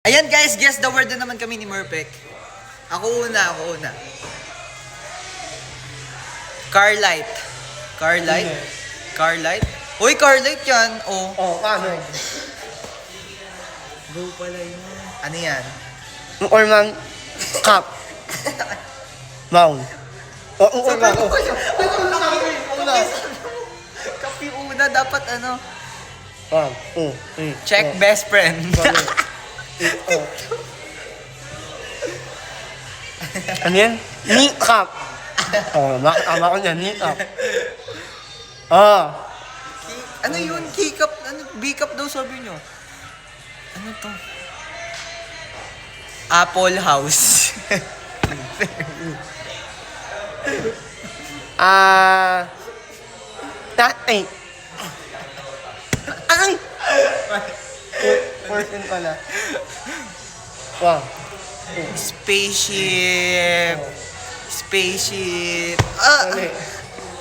Ayan guys, guess the word na naman kami ni Murpek. Ako una. Carlight. Carlight? Uy, Carlight yan. Oh. Paano? Go pala yun. Ano yan? Or man, cup. Mount. Or man. Kapi una, dapat ano? Check best friend. Ano yan? Knee cup. Tama ko niyan, knee cup. Ano yun? K-cup? Ano? B-cup daw sabi nyo? Ano to? Apple House. Tatay. Ay! Person pala. Wow. Spaceship.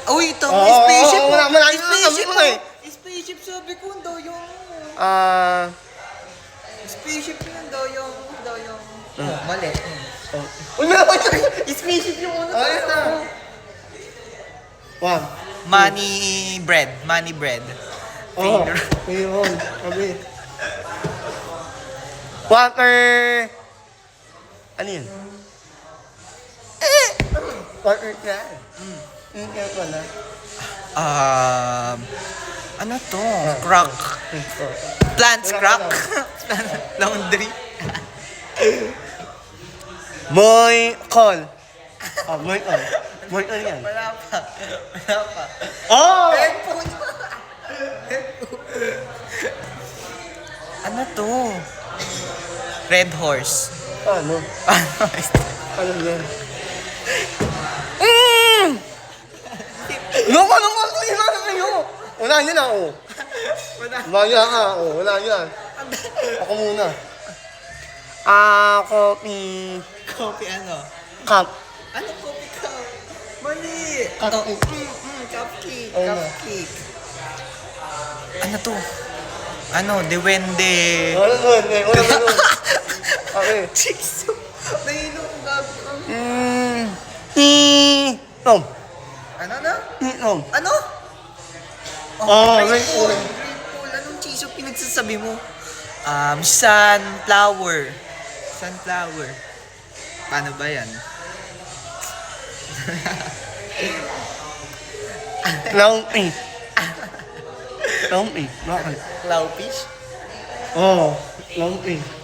Uy, ito. Oo, Spaceship. oo, wala yun, Spaceship. sabi ko eh. Spaceship sabi ko. Doyong. Spaceship yun. Doyong. Mali. Spaceship yung una. Wow. Money bread. Ayun. Sabi. Water. Ano yun? Water can. Hindi pala. Ano to? Crack. Plants crack. Laundry. Moy call. Moy call. Moy call yan. Wala pa. Oh! Headphone. Ano to? Red horse. Ano? Ano yan? Ano kayo? Wala niya na, oh. Wala niya ka, oh. Wala niya. Ako muna. Coffee. Coffee ano? Cup. Ano coffee cup? Mali. Cupcake. Cupcake. Ayun na. Cupcake. Ano to? Ano? Dewende. Ano? Okay. Chicks. Nahilo ko gabi ko. Tom. Ano na? Tom. Ano? Grateful. Grateful. Anong cheese yung pinagsasabi mo? Sunflower. Paano ba yan? Clownfish. Clownfish. Bakit? Clownfish? Oo. Clownfish.